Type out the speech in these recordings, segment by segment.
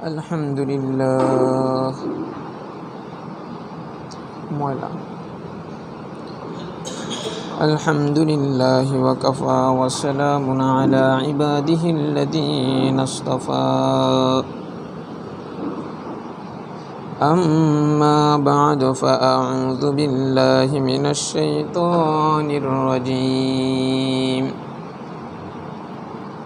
আলহামদুলিল্লাহ আলহামদুলিল্লাহি ওয়া কাফা ওয়া সালামুন আলা ইবাদিহিল্লাযীনা ইসতাফা আম্মা বা'দু ফাআউযু বিল্লাহি মিনাশ শাইতানির রাজীম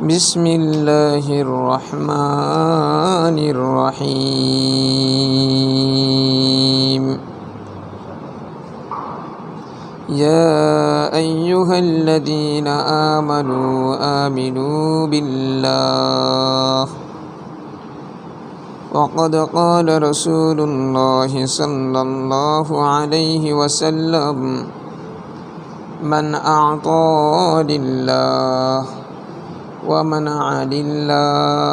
বিসমিল্লাহির রহমানির রহিম يا أيها الذين آمنوا بالله وقد قال رسول الله صلى الله عليه وسلم من أعطى لله ومنع لله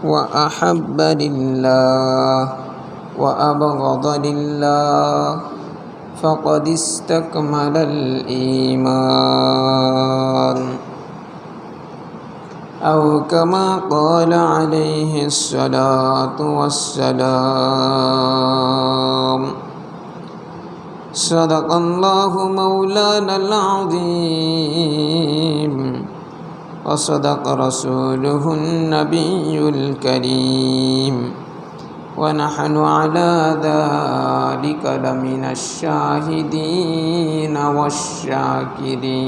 وأحب لله وأبغض لله فقد استكمل الإيمان أو كما قال عليه الصلاة والسلام صدق الله مولانا العظيم وصدق رسوله النبي الكريم ونحن على ذلك لمن الشاهدين والشاكرين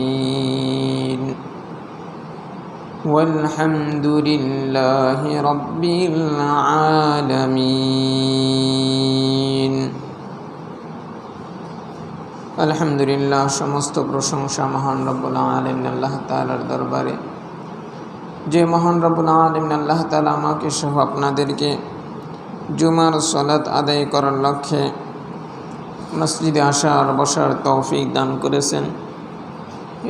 والحمد لله رب العالمين আলহামদুলিল্লাহ সমস্ত প্রশংসা মহান রব্বুল আলামিন আল্লাহ তাআলার দরবারে। যে মহান রব্বুল আলামিন আল্লাহ তাআলা আমাকে সহ আপনাদেরকে জুমার সালাত আদায় করার লক্ষ্যে মসজিদে আসার বসার তৌফিক দান করেছেন,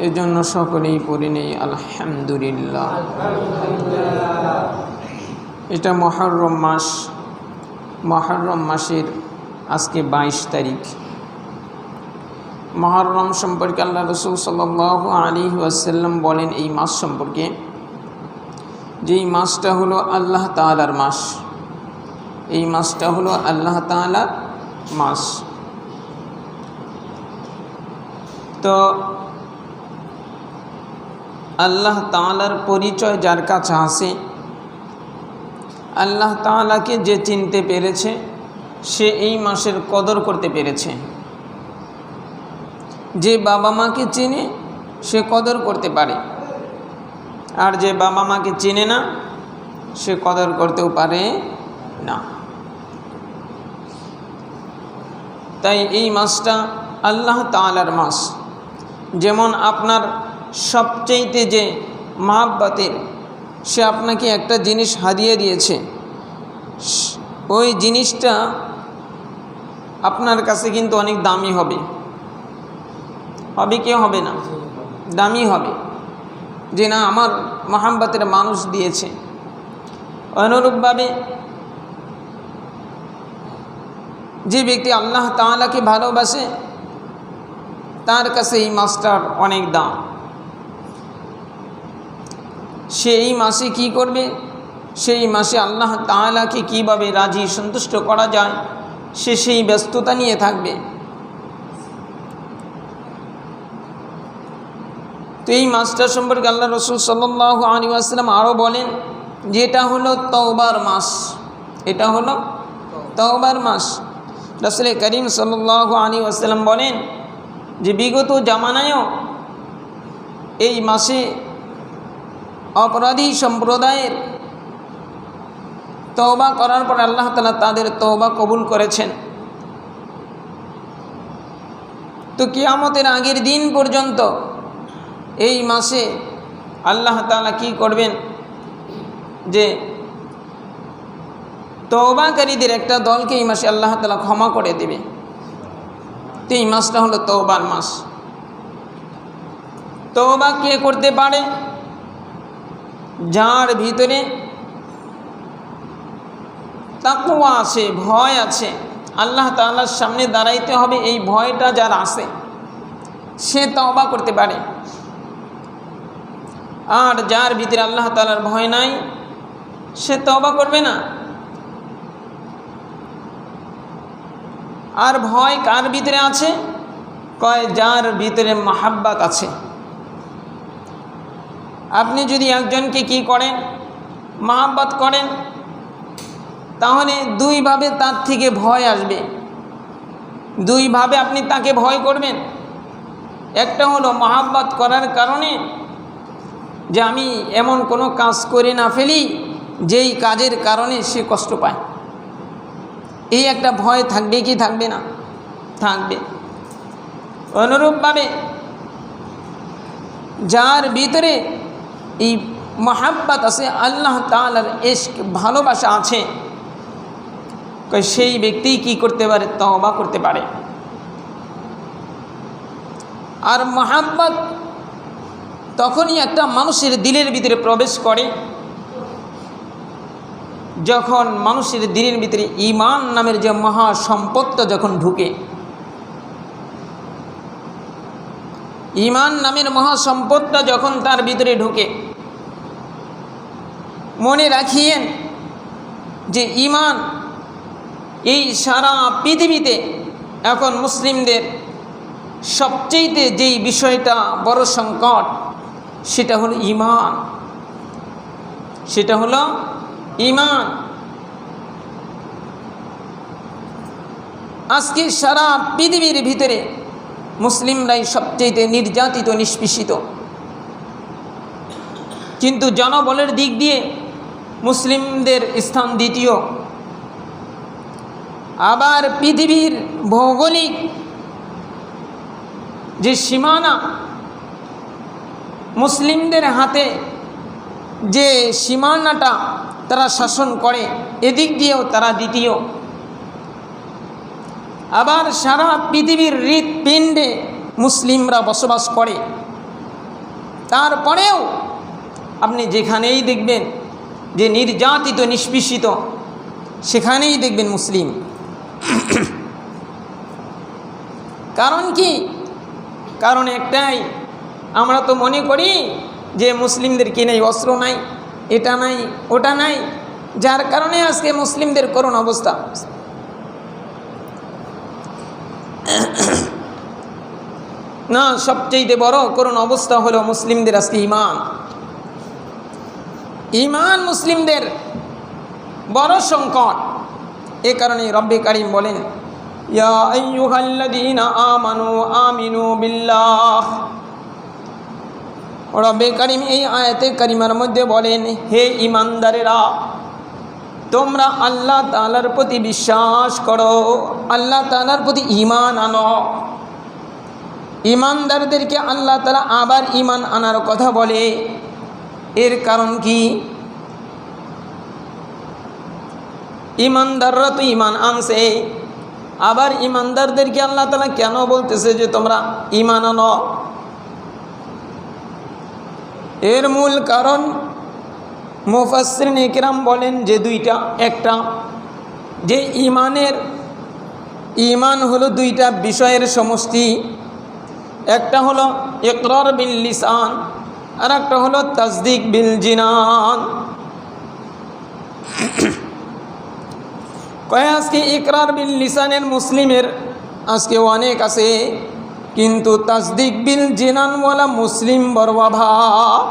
এই জন্য সকলেই পড়ে নেই আলহামদুলিল্লাহ। এটা মুহররম মাস। মুহররম মাসের আজকে 22 তারিখ। মুহররম সম্পর্কে আল্লাহ রাসূল সাল্লাল্লাহু আলাইহি ওয়াসাল্লাম বলেন এই মাস সম্পর্কে যে এই মাসটা হলো আল্লাহ তাআলার মাস। এই মাসটা হলো আল্লাহ তাআলার মাস। তো আল্লাহ তাআলার পরিচয় যার কাছে আছে, আল্লাহ তাআলাকে যে চিনতে পেরেছে সে এই মাসের কদর করতে পেরেছে। যে বাবা মাকে চিনে সে কদর করতে পারে, আর যে বাবা মাকে চিনে না সে কদর করতেও পারে না। তাই এই মাসটা আল্লাহ তাআলার মাস। যেমন আপনার সবচেয়েতে যে মহাব্বতের, সে আপনাকে একটা জিনিস হাদিয়ে দিয়েছে, ওই জিনিসটা আপনার কাছে কিন্তু অনেক দামি হবে। হবে কি হবে না? দামি হবে, যে না আমার মহাব্বতের মানুষ দিয়েছে। অনুরূপভাবে যে ব্যক্তি আল্লাহ তাআলাকে ভালোবাসে তার কাছে এই মাসটার অনেক দাম। সে এই মাসে কি করবে? সেই মাসে আল্লাহ তাআলাকে কিভাবে রাজি সন্তুষ্ট করা যায় সে সেই ব্যস্ততা নিয়ে থাকবে। তো এই মাসটা সম্পর্কে আল্লাহ রাসূল সাল্লাল্লাহু আলাইহি ওয়াসাল্লাম আরও বলেন যে এটা হলো তওবার মাস। এটা হলো তওবার মাস। রাসূল করিম সাল্লাল্লাহু আলাইহি ওয়াসাল্লাম বলেন যে বিগত জামানায়ও এই মাসে অপরাধী সম্প্রদায়ের তওবা করার পর আল্লাহ তাআলা তাদের তওবা কবুল করেছেন। তো কিয়ামতের আগের দিন পর্যন্ত এই মাসে আল্লাহ তাআলা কি করবেন যে তওবাকারীদের একটা দলকে এই মাসে আল্লাহ তাআলা ক্ষমা করে দেবে। তো এই মাসটা হলো তওবার মাস। তওবা কে করতে পারে? যার ভিতরে তাকওয়া আছে, ভয় আছে, আল্লাহ তাআলার সামনে দাঁড়াইতে হবে এই ভয়টা যার আছে সে তওবা করতে পারে। আর যার ভিতরে আল্লাহ তাআলার ভয় নাই সে তওবা করবে না। আর ভয় কার ভিতরে আছে? কয় যার ভিতরে মাহাব্বত আছে। আপনি যদি একজনকে কি করেন, মাহাব্বত করেন, তাহলে দুইভাবে তার থেকে ভয় আসবে, দুইভাবে আপনি তাকে ভয় করবেন। একটা হলো মাহাব্বত করার কারণে যে আমি এমন কোনো কাজ করে না ফেলি যেই কাজের কারণে সে কষ্ট পায়, এই একটা ভয় থাকবে কি থাকবে না? থাকবে। অনুরূপভাবে যার ভিতরে এই মাহাব্বত আছে, আল্লাহ তাআলার ইশক ভালোবাসা আছে, সেই ব্যক্তি কি করতে পারে? তওবা করতে পারে। আর মাহাব্বত তখনই একটা মানুষের দিলের ভিতরে প্রবেশ করে যখন মানুষের দিলের ভিতরে ঈমান নামের যে মহা সম্পদটা যখন ঢুকে। ঈমান নামের মহা সম্পদটা যখন তার ভিতরে ঢুকে, মনে রাখিয়েন যে ঈমান এই সারা পৃথিবীতে এখন মুসলিমদের সবচেয়ে যেই বিষয়টা বড় সংকট, সেটা হলো ঈমান। সেটা হলো ঈমান। আজকে সারা পৃথিবীর ভিতরে মুসলিমরাই সবচেয়ে নির্যাতিত, নিষ্পেষিত, কিন্তু জনবলের দিক দিয়ে মুসলিমদের স্থান দ্বিতীয়। আবার পৃথিবীর ভৌগোলিক যে সীমানা, মুসলিমদের হাতে যে সীমানাটা তারা শাসন করে, এদিক দিয়েও তারা দ্বিতীয়। আবার সারা পৃথিবীর হৃৎপিণ্ডে মুসলিমরা বসবাস করে, তারপরেও আপনি যেখানেই দেখবেন যে নির্যাতিত, নিষ্পেষিত, সেখানেই দেখবেন মুসলিম। কারণ কি? কারণ একটাই, আমরা তো মনে করি যে মুসলিমদের কি নেই, অস্ত্র নাই, এটা নাই, ওটা নাই, যার কারণে আজকে মুসলিমদের করুণ অবস্থা। না, সবচেয়ে বড় করুণ অবস্থা হলো মুসলিমদের আজকে ঈমান। ঈমান মুসলিমদের বড় সংকট। এ কারণে রব্বে কারীম বলেন, ইয়া আইয়ুহাল্লাযীনা আমানু আমিনু বিল্লাহ। রব্বে কারীম এই আয়াতে কারিমার মধ্যে বলেন, হে ঈমানদারেরা, তোমরা আল্লাহ তাআলার প্রতি বিশ্বাস করো, আল্লাহ তাআলার প্রতি ঈমান আনো। ঈমানদারদেরকে আল্লাহ তাআলা আবার ঈমান আনার কথা বলে। এর কারণ কি? ঈমানদাররা তো ঈমান আনছে, আবার ঈমানদারদেরকে আল্লাহ তাআলা কেন বলতেছে যে তোমরা ঈমান আনো? এর মূল কারণ মুফাসসিরিনে কিরাম বলেন যে দুইটা। একটা, যে ঈমান হলো দুইটা বিষয়ের সমষ্টি। একটা হলো ইকরার বিল লিসান, আর একটা হলো তাসদিক বিল জিনান। আজকে ইকরার বিল লিসানের মুসলিমের আজকে অনেক আছে, কিন্তু তাসদিক বিল জিনানওয়ালা মুসলিম বড় অভাব।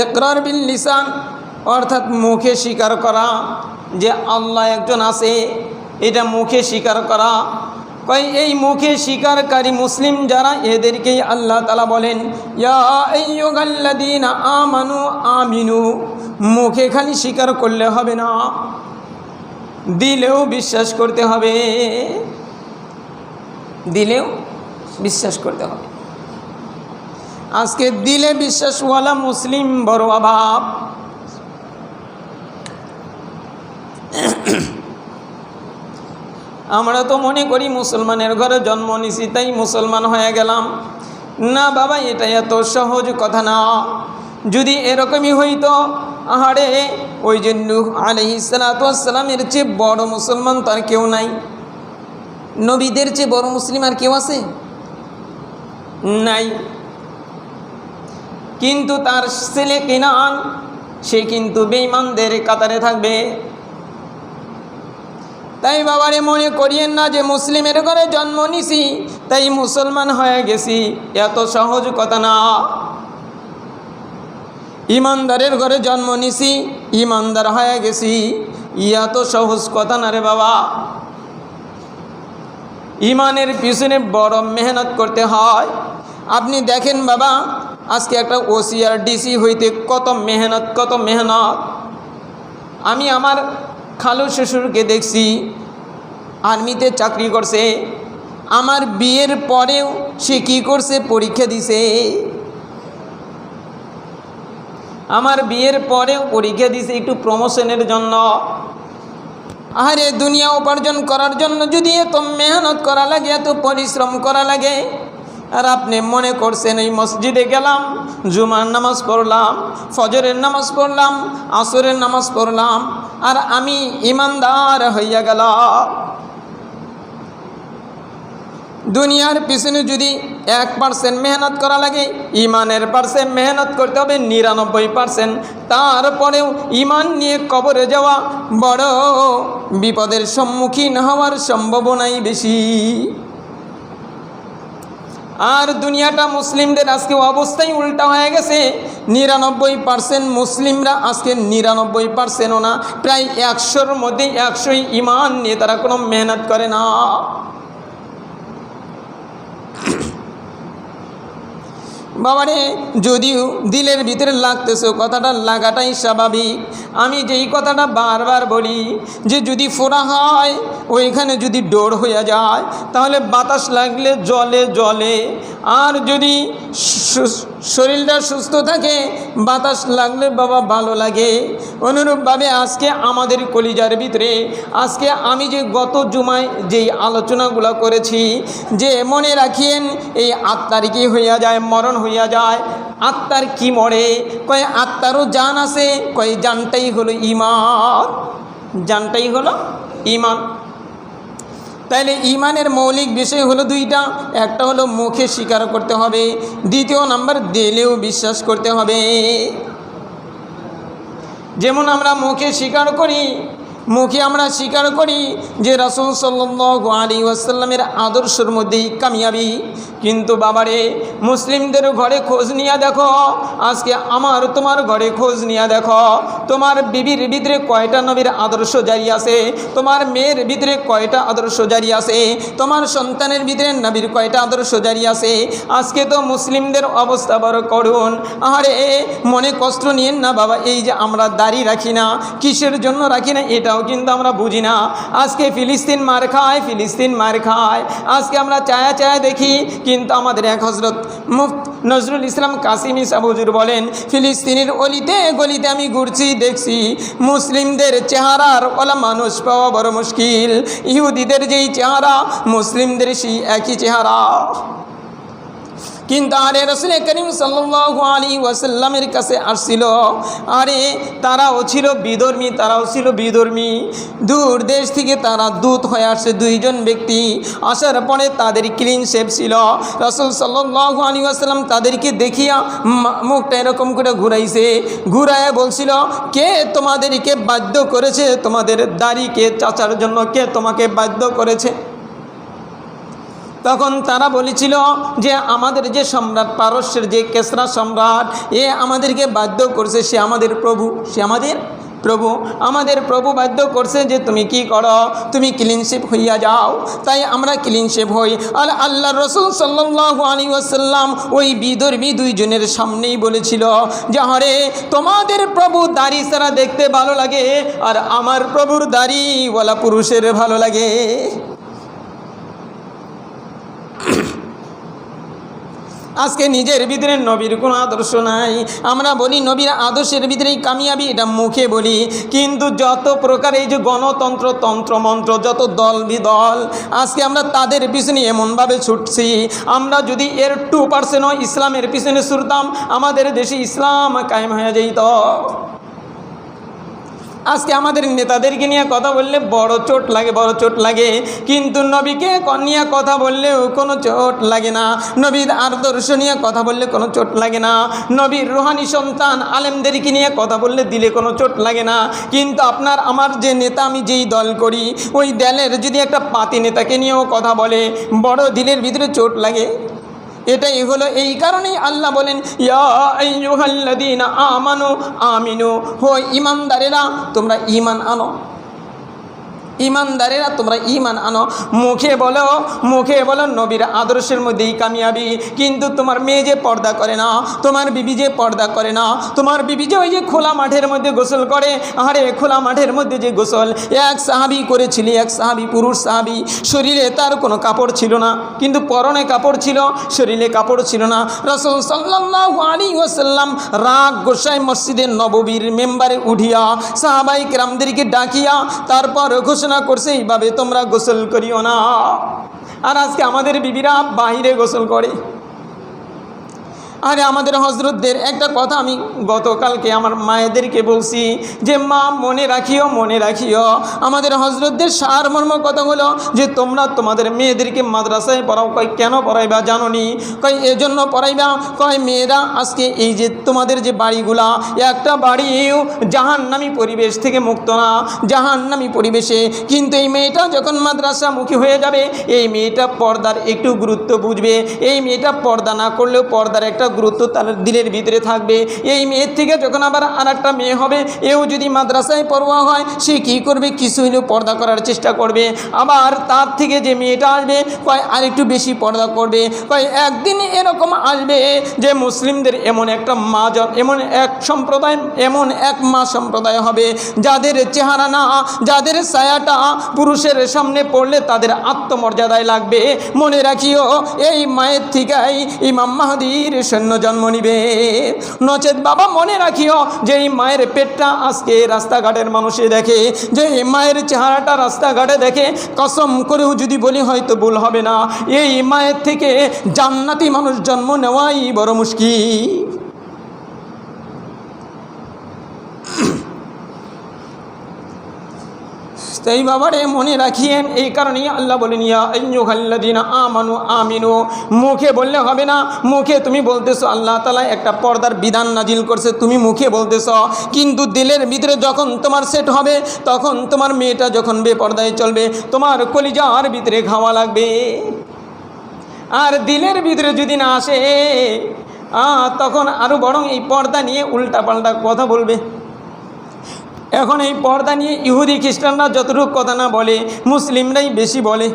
ইকরার বিল লিসান অর্থাৎ মুখে স্বীকার করা যে আল্লাহ একজন আছে, এটা মুখে স্বীকার করা। এই মুখে স্বীকারকারী মুসলিম যারা, এদেরকেই আল্লাহ তাআলা বলেন, ইয়া আইয়ুহাল্লাযীনা আমানু আমিনু। মুখে খালি স্বীকার করলে হবে না, দিলেও বিশ্বাস করতে হবে, দিলেও বিশ্বাস করতে হবে। আজকে দিলে বিশ্বাসওয়ালা মুসলিম বড় অভাব। আমরা তো মনে করি মুসলমানের ঘরে জন্ম নিছি তাই মুসলমান হয়ে গেলাম। না বাবা, এটা এত সহজ কথা না। যদি এরকমই হইতো, আহারে ওই যে নূহ আলাইহিস সালাতু ওয়াস সালামের চেয়ে বড় মুসলমান তার কেউ নাই। নবীদের চেয়ে বড় মুসলিম আর কেউ আছে? নাই। কিন্তু তার ছেলে কেনান সে কিন্তু বেঈমানদের কাতারে থাকবে। তাই বাবারে মনে করিয়েন না যে মুসলিমের ঘরে জন্ম নিছি তাই মুসলমান হয়ে গেছি, এত সহজ কথা না। ইমানদারের ঘরে জন্ম নিছি, ইমানদার হয়ে গেছি, এত সহজ কথা না রে বাবা। ইমানের পিছনে বড় মেহনত করতে হয়। আপনি দেখেন বাবা, আজকে একটা ওসিআর ডিসি হইতে কত মেহনত। আমি আমার খালু শ্বশুরকে দেখছি আর্মিতে চাকরি করছে, আমার বিয়ের পরেও সে কী করছে, পরীক্ষা দিছে। আমার বিয়ের পরেও পরীক্ষা দিছে একটু প্রমোশনের জন্য। আরে দুনিয়া উপার্জন করার জন্য যদি এত মেহনত করা লাগে, এত পরিশ্রম করা লাগে, আর আপনি মনে করছেন এই মসজিদে গেলাম, জুমার নামাজ পড়লাম, ফজরের নামাজ পড়লাম, আসরের নামাজ পড়লাম, আর আমি ইমানদার হইয়া গেলাম। দুনিয়ার পিছনে যদি 1% মেহনত করা লাগে, ইমানের পার্সেন্ট মেহনত করতে হবে 99%। তারপরেও ইমান নিয়ে কবরে যাওয়া বড় বিপদের সম্মুখীন হওয়ার সম্ভাবনাই বেশি। আর দুনিয়াটা মুসলিমদের আজকে অবস্থাই উল্টা হয়ে গেছে। 99% মুসলিমরা আজকে 99%ও না, প্রায় 100-র মধ্যে 100ই ইমান নিয়ে তারা কোনো মেহনত করে না। বাবারে যদিও দিলের ভিতরে লাগতেছে, কথাটা লাগাটাই স্বাভাবিক। আমি যেই কথাটা বারবার বলি যে যদি ফোড়া হয় ওইখানে যদি ডোর হয়ে যায় তাহলে বাতাস লাগলে জলে, আর যদি শরীরটা সুস্থ থাকে বাতাস লাগলে বাবা ভালো লাগে। অনুরূপভাবে আজকে আমাদের কলিজার ভিতরে আজকে আমি যে গত জুমায় যেই আলোচনাগুলো করেছি যে মনে রাখিয়েন এই আত্মার কি হইয়া যায়, মরণ হইয়া যায়। আত্মার কি মরে? কয় আত্মারও জান আছে, কয় জানটাই হলো ঈমান, জানটাই হলো ঈমান। তাইলে ঈমানের মৌলিক বিষয় হলো দুইটা, একটা হলো মুখে স্বীকার করতে হবে, দ্বিতীয় নাম্বার দিলেও বিশ্বাস করতে হবে। যেমন আমরা মুখে আমরা স্বীকার করি যে রাসূল সাল্লাল্লাহু আলাইহি ওয়াসাল্লামের আদর্শের মধ্যেই কামিয়াবি। কিন্তু বাবারে মুসলিমদের ঘরে খোঁজ নিয়ে দেখো, আজকে আমার তোমার ঘরে খোঁজ নিয়ে দেখো, তোমার বিবির ভিতরে কয়টা নবীর আদর্শ জারি আছে, তোমার মেয়ের ভিতরে কয়টা আদর্শ জারি আছে, তোমার সন্তানের ভিতরে নবীর কয়টা আদর্শ জারি আছে। আজকে তো মুসলিমদের অবস্থা বড় করুণ। আরে মনে কষ্ট নিয়েন না বাবা, এই যে আমরা দাড়ি রাখি না, কিসের জন্য রাখি না এটাও কিন্তু আমরা বুঝি না। আজকে ফিলিস্তিন মার খায়, আজকে আমরা চায়া দেখি, কিন্তু আমাদের এক হযরত মুফতি নজরুল ইসলাম কাসিমি সাহেব হুজুর বলেন, ফিলিস্তিনের অলিতে গলিতে আমি ঘুরছি, দেখছি মুসলিমদের চেহারার ওলা মানুষ পাওয়া বড় মুশকিল। ইহুদিদের যেই চেহারা মুসলিমদের সেই একই চেহারা। কিন্তু আরে রাসূল করিম সাল্লাল্লাহু আলাইহি ওয়াসাল্লামের কাছে আসছিল, আরে তারাও ছিল বিধর্মী, দূর দেশ থেকে তারা দূত হয়ে আসছে। দুইজন ব্যক্তি আসার পরে তাদের ক্লিন শেভ ছিল। রাসূল সাল্লাল্লাহু আলাইহি ওয়াসাল্লাম তাদেরকে দেখিয়া মুখটা এরকম করে ঘুরায় বলছিল, কে তোমাদেরকে বাধ্য করেছে, তোমাদের দাড়িকে চাচার জন্য কে তোমাকে বাধ্য করেছে? তখন তারা বলেছিল যে আমাদের যে সম্রাট পারস্যের যে কেসরা সম্রাট, এ আমাদেরকে বাধ্য করছে, সে আমাদের প্রভু বাধ্য করছে যে তুমি কি করো, তুমি ক্লিনশিপ হইয়া যাও। তাই আমরা ক্লিনশিপ হই। আর আল্লাহ রসুল সাল্লাল্লাহু আলাইহি ওয়াসাল্লাম ওই বিধর্মী দুইজনের সামনেই বলেছিল যে আরে তোমাদের প্রভু দাড়ি ছাড়া দেখতে ভালো লাগে, আর আমার প্রভুর দাড়িওয়ালা পুরুষের ভালো লাগে। আজকে নিজের ভিতরে নবীর কোনো আদর্শ নাই। আমরা বলি নবীর আদর্শের ভিতরেই কামিয়াবি, এটা মুখে বলি, কিন্তু যত প্রকার এই যে গণতন্ত্র, তন্ত্রমন্ত্র, যত দল বিদল, আজকে আমরা তাদের পিছনে এমনভাবে ছুটছি। আমরা যদি এর 2%ও ইসলামের পিছনে ছুটতাম, আমাদের দেশে ইসলাম কায়েম হয়ে যেত। আজকে আমাদের নেতাদেরকে নিয়ে কথা বললে বড় চোট লাগে, বড় চোট লাগে, কিন্তু নবীকে নিয়ে কথা বললেও কোনো চোট লাগে না। নবীর আদর্শ নিয়ে কথা বললে কোনো চোট লাগে না। নবীর রুহানি সন্তান আলেমদেরকে নিয়ে কথা বললে দিলে কোনো চোট লাগে না। কিন্তু আপনার আমার যে নেতা, আমি যেই দল করি, ওই দলের যদি একটা পাতি নেতাকে নিয়েও কথা বলে, বড় দিলের ভিতরে চোট লাগে। এটাই হলো, এই কারণেই আল্লাহ বলেন ইয়া আইয়ুহাল্লাযীনা আমানু আমিনু, হো ঈমানদারেরা তোমরা ঈমান আনো, ঈমানদারেরা তোমরা ঈমান আনো। মুখে বলো নবীর আদর্শের মধ্যেই কামিয়াবি, কিন্তু তোমার মেয়ে যে পর্দা করে না, তোমার বিবি যে পর্দা করে না, তোমার বিবি যে ওই যে খোলা মাঠের মধ্যে গোসল করে, আরে খোলা মাঠের মধ্যে যে গোসল এক সাহাবী করেছিলি, এক সাহাবী, পুরুষ সাহাবী, শরীরে তার কোনো কাপড় ছিল না, কিন্তু পরনে কাপড় ছিল, শরীরে কাপড় ছিল না। রাসূল সাল্লাল্লাহু আলাইহি ওয়াসাল্লাম রাগ গোসায় মসজিদে নববীর মেম্বারে উঠিয়া সাহাবায়ে কেরামদেরকে ডাকিয়া তারপর ঘোষণা করছে এইভাবে তোমরা গোসল করিও না। আর আজকে আমাদের বিবিরা বাহিরে গোসল করে। আরে আমাদের হজরতদের একটা কথা আমি গতকালকে আমার মায়েদেরকে বলছি যে মা মনে রাখিও, মনে রাখিও, আমাদের হজরতদের সারমর্ম কথা হলো যে তোমরা তোমাদের মেয়েদেরকে মাদ্রাসায় পড়াও। কয় কেন পড়াইবা জানো নি? কয় এজন্য পড়াইবা, কয় মেয়েরা আজকে এই যে তোমাদের যে বাড়িগুলা, একটা বাড়িও জাহান্নামী পরিবেশ থেকে মুক্ত না, জাহান্নামী পরিবেশে। কিন্তু এই মেয়েটা যখন মাদ্রাসামুখী হয়ে যাবে, এই মেয়েটা পর্দার একটু গুরুত্ব বুঝবে, এই মেয়েটা পর্দা না করলেও পর্দার একটা গুরুত্ব তার দিলের ভিতরে থাকবে। এই মেয়ের থেকে যখন আবার আর একটা মেয়ে হবে, এও যদি মাদ্রাসায় পড়ুয়া হয়, সে কী করবে? কিছু হলেও পর্দা করার চেষ্টা করবে। আবার তার থেকে যে মেয়েটা আসবে, কয় আরেকটু বেশি পর্দা করবে। কয় একদিন এরকম আসবে যে মুসলিমদের এমন একটা মা, এমন এক সম্প্রদায়, এমন এক মা সম্প্রদায় হবে যাদের চেহারা না, যাদের ছায়াটা পুরুষের সামনে পড়লে তাদের আত্মমর্যাদায় লাগবে। মনে রাখিও, এই মায়ের থেকেই ইমাম মাহদীর সৈন্য জন্ম নিবে। নচেত বাবা মনে রাখিও যে এই মায়ের পেটটা আজকে রাস্তাঘাটের মানুষে দেখে, যে এই মায়ের চেহারাটা রাস্তাঘাটে দেখে, কসম করেও যদি বলি হয়তো ভুল হবে না, এই মায়ের থেকে জান্নাতি মানুষ জন্ম নেওয়াই বড় মুশকিল। তাই বাবারে মনে রাখিয়েন, এই কারণেই আল্লাহ বলেন ইয়া আইয়ুহাল্লাযীনা আমানু আমিনু। মুখে বললে হবে না, মুখে তুমি বলতেছো আল্লাহ তাআলা একটা পর্দার বিধান নাজিল করছে, তুমি মুখে বলতেছো, কিন্তু দিলের ভিতরে যখন তোমার সেট হবে, তখন তোমার মেয়েটা যখন বেপর্দায় চলবে, তোমার কলিজার ভিতরে ঘাওয়া লাগবে। আর দিলের ভিতরে যদি না আসে, তখন আরও বরং এই পর্দা নিয়ে উল্টাপাল্টা কথা বলবে। এখন এই পর্দা নিয়ে ইহুদি খ্রিস্টানরা যতটুকু কথা না বলে, মুসলিমরাই বেশি বলে।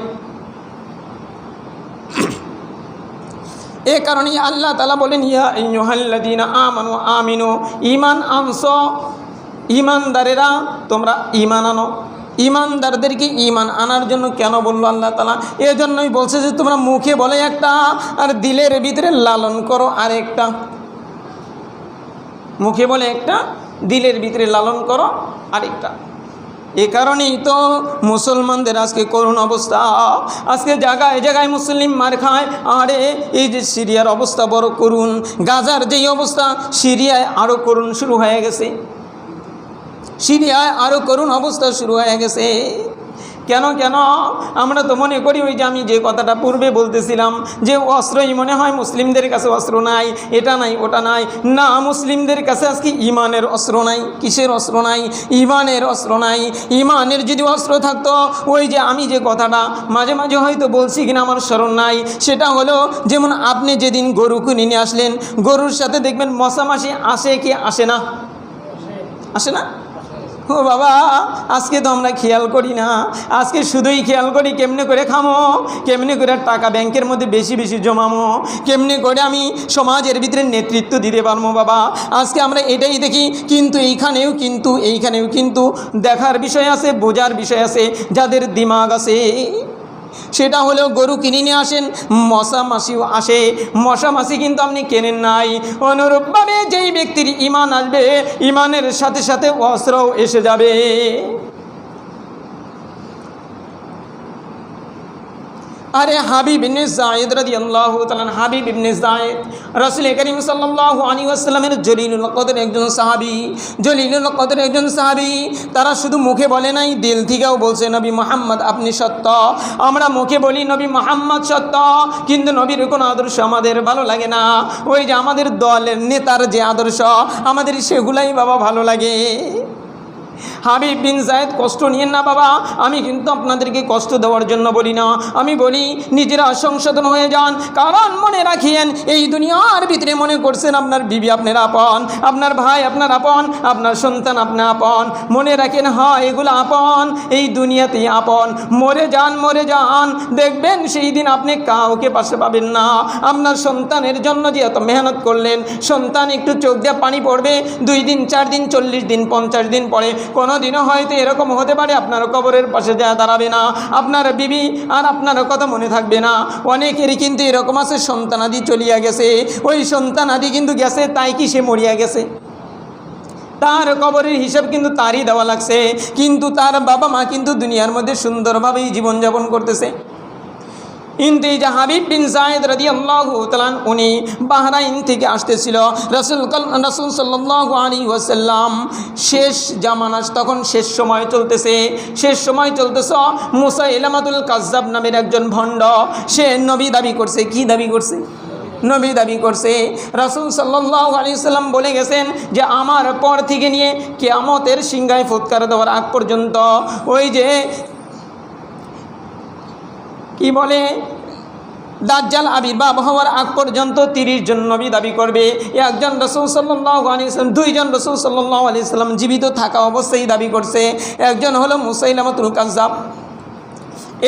এ কারণেই আল্লাহ তাআলা বলেন ইয়া আইয়ুহাল্লাযীনা আমানু আমিনু, ঈমান আনছো, ঈমানদারেরা তোমরা ঈমান আনো। ঈমানদারদেরকে ঈমান আনার জন্য কেন বললো আল্লাহ তাআলা? এজন্যই বলছে যে তোমরা মুখে বলে একটা, আর দিলের ভিতরে লালন করো আরেকটা। মুখে বলে একটা, দিলের ভিতরে লালন করো আরেকটা। এ কারণেই তো মুসলমানদের আজকে করুণ অবস্থা। আজকে জায়গায় জায়গায় মুসলিম মার খায়। আরে এই যে সিরিয়ার অবস্থা বড় করুণ, গাজার যেই অবস্থা, সিরিয়ায় আরও করুণ শুরু হয়ে গেছে, সিরিয়ায় আরও করুণ অবস্থা শুরু হয়ে গেছে। কেন আমরা তো মনে করি ওই যে আমি যে কথাটা পূর্বে বলতেছিলাম যে অস্ত্রই মনে হয় মুসলিমদের কাছে অস্ত্র নাই, এটা নাই ওটা নাই। না, মুসলিমদের কাছে আজকে ইমানের অস্ত্র নাই। কিসের অস্ত্র নাই? ইমানের অস্ত্র নাই। ইমানের যদি অস্ত্র থাকতো, ওই যে আমি যে কথাটা মাঝে মাঝে হয়তো বলছি কিনা আমার স্মরণ নাই, সেটা হলো যেমন আপনি যেদিন গরু কিনে নিয়ে আসলেন, গরুর সাথে দেখবেন মশা মাছি আসে কি আসে না? আসে না? ও বাবা, আজকে তো আমরা খেয়াল করি না। আজকে শুধুই খেয়াল করি কেমনে করে খামো, কেমনে করে টাকা ব্যাংকের মধ্যে বেশি বেশি জমামো, কেমনে করে আমি সমাজের ভিতরে নেতৃত্ব দিতে পারবো। বাবা আজকে আমরা এটাই দেখি, কিন্তু এইখানেও কিন্তু দেখার বিষয় আছে, বোঝার বিষয় আছে, যাদের দিমাগ আছে। সেটা হলেও গরু কিনে নিয়ে আসেন, মশা মাছিও আসে, মশা মাছি কিন্তু আপনি কেনেন নাই। অনুরূপভাবে যেই ব্যক্তির ঈমান আসবে, ঈমানের সাথে সাথে অস্ত্রও এসে যাবে। আরে হাবিব ইবনে যায়েদ রাদিয়াল্লাহু তাআলা, হাবিব ইবনে যায়েদ রাসূল করিম সাল্লাল্লাহু আলাইহি ওয়াসাল্লামের জলিলুল কদর একজন সাহাবী, জলিলুল কদর একজন সাহাবী। তারা শুধু মুখে বলে নাই, দিল থেকেও বলছে নবী মুহাম্মদ আপনি সত্য। আমরা মুখে বলি নবী মুহাম্মদ সত্য, কিন্তু নবীর কোনো আদর্শ আমাদের ভালো লাগে না। ওই যে আমাদের দলের নেতার যে আদর্শ আমাদের সেগুলাই বাবা ভালো লাগে। হাবিব বিন যায়েদ কষ্ট নিয়েন না বাবা, আমি কিন্তু আপনাদেরকে কষ্ট দেওয়ার জন্য বলি না, আমি বলি নিজেরা সংশোধন হয়ে যান। কারণ মনে রাখিয়েন এই দুনিয়ার ভিতরে মনে করছেন আপনার বিবি আপনার আপন, আপনার ভাই আপনার আপন, আপনার সন্তান আপনার আপন। মনে রাখেন হয় এগুলো আপন, এই দুনিয়াতেই আপন। মরে যান দেখবেন সেই দিন আপনি কাউকে পাশে পাবেন না। আপনার সন্তানের জন্য যে এত মেহনত করলেন, সন্তান একটু চোখ দিয়ে পানি পড়বে 2 দিন 4 দিন 40 দিন 50 দিন পরে কোনো দিনও হয়তো এরকম হতে পারে আপনার কবরের পাশে যা দাঁড়াবে না, আপনার বিবি আর আপনার কথা মনে থাকবে না। অনেকেরই কিন্তু এরকম আছে সন্তানাদি চলিয়া গেছে, ওই সন্তানাদি কিন্তু গেছে তাই কি সে মরিয়া গেছে, তার কবরের হিসাব কিন্তু তারই দেওয়া লাগছে, কিন্তু তার বাবা মা কিন্তু দুনিয়ার মধ্যে সুন্দরভাবেই জীবনযাপন করতেছে। কিন্তু এই যে হাবিব বিন যায়েদ রাদিয়াল্লাহু তাআলা উনি বাহরাইন থেকে আসতেছিল, রাসূল সাল্লাল্লাহু আলাইহি ওয়াসাল্লাম শেষ জামানা, তখন শেষ সময় চলতেছে। মুসাইলামাতুল কাজ্জাব নামের একজন ভণ্ড, সে নবী দাবি করছে। কি দাবি করছে? নবী দাবি করছে। রাসূল সাল্লাল্লাহু আলাইহি ওয়াসাল্লাম বলে গেছেন যে আমার পর থেকে নিয়ে কিয়ামতের সিংহায় ফুৎকার দেওয়ার আগ পর্যন্ত ওই যে কি বলে দাজ্জাল আবির্ভাব হওয়ার আগ পর্যন্ত 30 জন নবী দাবি করবে। একজন রাসূল সাল্লাল্লাহু আলাইহি ওয়াসাল্লাম, 2 জন রাসূল সাল্লাল্লাহু আলাইহি ওয়াসাল্লাম জীবিত থাকা অবস্থায় দাবি করছে। একজন হলো মুসাইলামাতুল কাজ্জাব।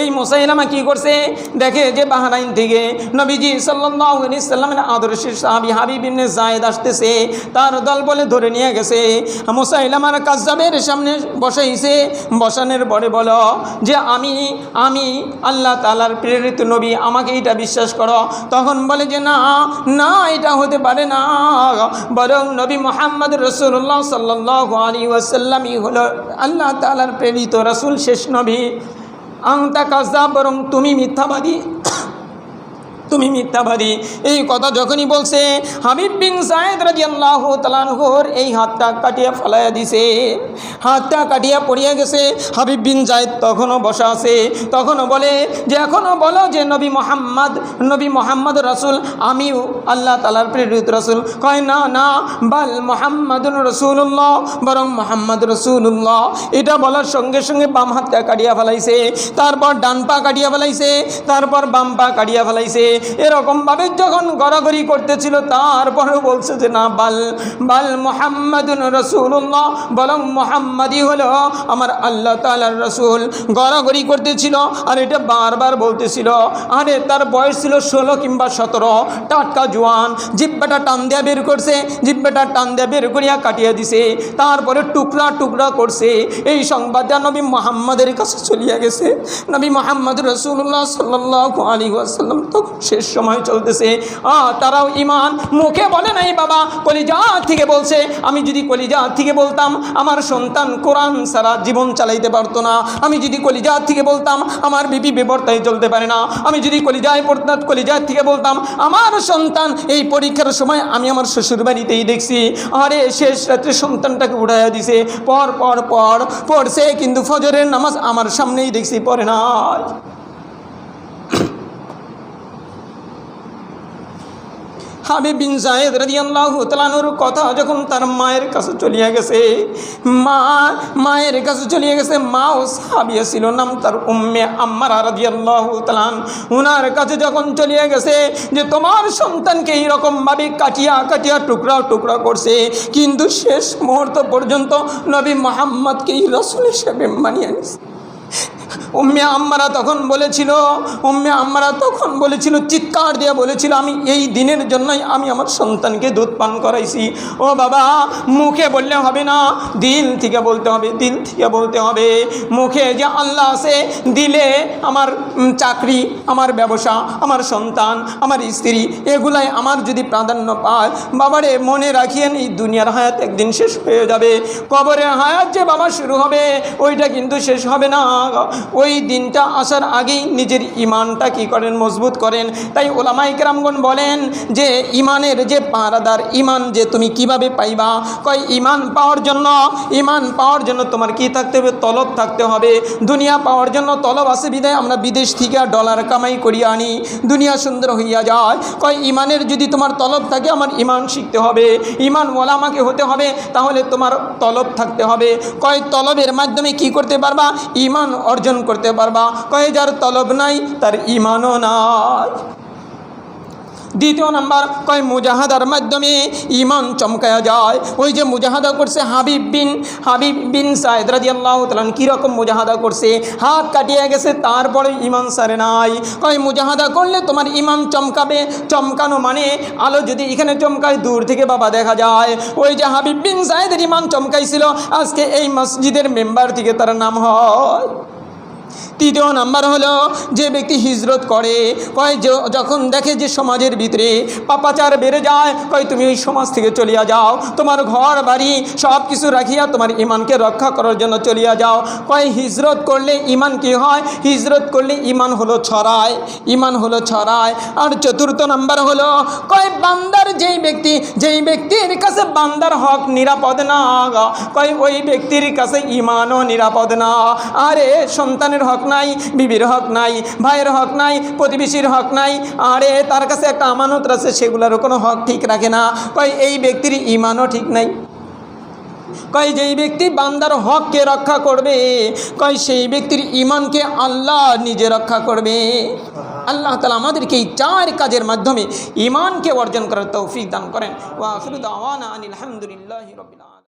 এই মুসাইলামা কি করছে, দেখে যে বাহরাইন থেকে নবীজি সাল্লাল্লাহু আলাইহি ওয়াসাল্লামের আদর্শের সাহাবী হাবিব ইবনে যায়েদ আসতেছে, তার দল বলে ধরে নিয়ে গেছে। মুসাইলামার কাজ্জাবের সামনে বসাইছে, বসানোর পরে বলো যে আমি আল্লাহ তাআলার প্রেরিত নবী, আমাকে এটা বিশ্বাস করো। তখন বলে যে না এটা হতে পারে না, বরং নবী মুহাম্মদ রাসূলুল্লাহ সাল্লাল্লাহু আলাইহি ওয়াসাল্লামই হলো আল্লাহ তাআলার প্রেরিত রাসূল, শেষ নবী। আংতা কাজ্জাব, বরং তুমি মিথ্যাবাদী, তুমি মিথ্যাবাদী। এই কথা যখনই বলছে হাবিব বিন যায়েদ রাদিয়াল্লাহু তাআলা আনহুর এই হাতটা কাটিয়া ফেলাইয়া দিছে, হাতটা কাটিয়া পড়িয়া গেছে। হাবিব বিন যায়েদ তখনও বসা আছে, তখনও বলে যে এখনও বলো যে নবী মোহাম্মদ রাসূল, আমিও আল্লাহ তাআলার প্রেরিত রাসূল। কয় না বাল মুহাম্মাদুর রাসূলুল্লাহ, বরং মুহাম্মদ রাসূলুল্লাহ। এটা বলার সঙ্গে সঙ্গে বাম হাতটা কাটিয়া ফেলাইছে, তারপর ডান পা কাটিয়া ফেলাইছে, তারপর বাম পা কাটিয়া ফেলাইছে। এরকমভাবে যখন গড়াগড়ি করতেছিল তারপরেও বলছে যে না বাল মুহাম্মাদুর রাসূলুল্লাহ, বরং মুহাম্মাদই হলো আমার আল্লাহ তাআলার রাসূল। গড়াগড়ি করতেছিল আর এটা বারবার বলতেছিল। আরে তার বয়স ছিল 16 কিংবা 17, টাটকা জোয়ান। জিহ্বাটা টান দিয়া বের করছে, জিহ্বাটা টান দিয়া বের করিয়া কাটিয়া দিছে, তারপরে টুকরা টুকরা করছে। এই সংবাদটা নবী মুহাম্মাদের কাছে চলিয়া গেছে। নবী মুহাম্মদ রাসূলুল্লাহ সাল্লাল্লাহু আলাইহি ওয়াসাল্লাম তখন শেষ সময় চলতেছে। তারাও ইমান মুখে বলে নাই বাবা, কলিজা থেকে বলছে। আমি যদি কলিজা থেকে বলতাম আমার সন্তান কোরআন ছাড়া জীবন চালাইতে পারতো না। আমি যদি কলিজা থেকে বলতাম আমার বিবি বেপরদায় চলতে পারে না। আমি যদি কলিজা থেকে বলতাম আমার সন্তান এই পরীক্ষার সময় আমি আমার শ্বশুর বাড়িতেই দেখছি, আরে শেষ রাত্রে সন্তানটাকে উঠাইয়া দিছে, পড়ছে, কিন্তু ফজরের নামাজ আমার সামনেই দেখছি পড়ে না। হাবিব বিন যায়েদ রাদিয়াল্লাহু তাআলা আনহুর কথা যখন তার মায়ের কাছে চলিয়া গেছে, মায়ের কাছে চলিয়া গেছে, মাও সাহাবিয়া ছিল, নাম তার উম্মে আম্মারা রাদিয়াল্লাহু তাআলা। উনার কাছে যখন চলিয়া গেছে যে তোমার সন্তানকে এইরকমভাবে কাটিয়া টুকরা টুকরা করছে, কিন্তু শেষ মুহূর্ত পর্যন্ত নবী মুহাম্মদকেই রাসূল হিসেবে মানিয়ে নিয়েছে। উম্মে আম্মারা তখন বলেছিল, চিৎকার দিয়ে বলেছিল, আমি এই দিনের জন্যই আমি আমার সন্তানকে দুধ পান করাইছি। ও বাবা, মুখে বললে হবে না, দিল থেকে বলতে হবে। মুখে যে আল্লাহ আছে, দিলে আমার চাকরি, আমার ব্যবসা, আমার সন্তান, আমার স্ত্রী, এগুলাই আমার যদি প্রাধান্য পায়, বাবারে মনে রাখিয়েন এই দুনিয়ার হায়াত একদিন শেষ হয়ে যাবে। কবরের হায়াত যে বাবা শুরু হবে ওইটা কিন্তু শেষ হবে না। ওই দিনটা আসার আগেই নিজের ইমানটা কি করেন, মজবুত করেন। তাই ওলামায়ে কেরামগণ বলেন যে ইমানের যে পাহারাদার, ইমান যে তুমি কিভাবে পাইবা, কয় ইমান পাওয়ার জন্য তোমার কি থাকতে হবে, তলব থাকতে হবে। দুনিয়া পাওয়ার জন্য তলব আছে বিদায় আমরা বিদেশ থেকে ডলার কামাই করিয়া আনি, দুনিয়া সুন্দর হইয়া যায়। কয় ইমানের যদি তোমার তলব থাকে, আমার ইমান শিখতে হবে, ইমান ওলামাকে হতে হবে, তাহলে তোমার তলব থাকতে হবে। কয় তলবের মাধ্যমে কি করতে পারবা, ইমান অর্জন করতে পারবা। কয় যার তলব নাই তার ইমানও নাই। দ্বিতীয় নাম্বার, কয় মুজাহাদার মাধ্যমে ইমান চমকায়া যায়। ওই যে মুজাহাদা করছে হাবিব বিন সাইদ রাদিয়াল্লাহু তাআলা, কীরকম মুজাহাদা করছে, হাত কাটিয়ে গেছে, তারপরে ইমান সারে নাই। কয় মুজাহাদা করলে তোমার ইমান চমকাবে। চমকানো মানে আলো যদি এখানে চমকায়, দূর থেকে বাবা দেখা যায়। ওই যে হাবিব বিন সাইদের ইমান চমকাইছিল, আজকে এই মসজিদের মেম্বার থেকে তার নাম হয়। তৃতীয় নাম্বার হলো যে ব্যক্তি হিজরত করে, কয় যখন দেখে যে সমাজের ভিতরে পাপাচার বেড়ে যায়, কয় তুমি ওই সমাজ থেকে চলিয়া যাও, তোমার ঘর বাড়ি সব কিছু রাখিয়া তোমার ইমানকে রক্ষা করার জন্য চলিয়া যাও। কয় হিজরত করলে ইমান কি হয়, হিজরত করলে ইমান হলো ছড়ায়। আর চতুর্থ নাম্বার হলো, কয় বান্দার যেই ব্যক্তির কাছে বান্দার হক নিরাপদ না, কয় ওই ব্যক্তির কাছে ইমানও নিরাপদ না। আরে সন্তানের হক নাই, বিবির হক নাই, ভাইয়ের হক নাই, প্রতিবেশীর হক নাই, আরে তার কাছে একটা আমানত আছে, সেগুলোরও কোনো হক ঠিক রাখে না। কয় এই ব্যক্তির ইমানও ঠিক নাই। কয় যেই ব্যক্তি বান্দার হককে রক্ষা করবে, কয় সেই ব্যক্তির ইমানকে আল্লাহ নিজে রক্ষা করবে। আল্লাহ তাআলা আমাদেরকে এই 4 কাজের মাধ্যমে ইমানকে অর্জন করার তৌফিক দান করেন। ওয়া আখিরু দাওয়ানা আনিল হামদুলিল্লাহি রাব্বিল আলামিন।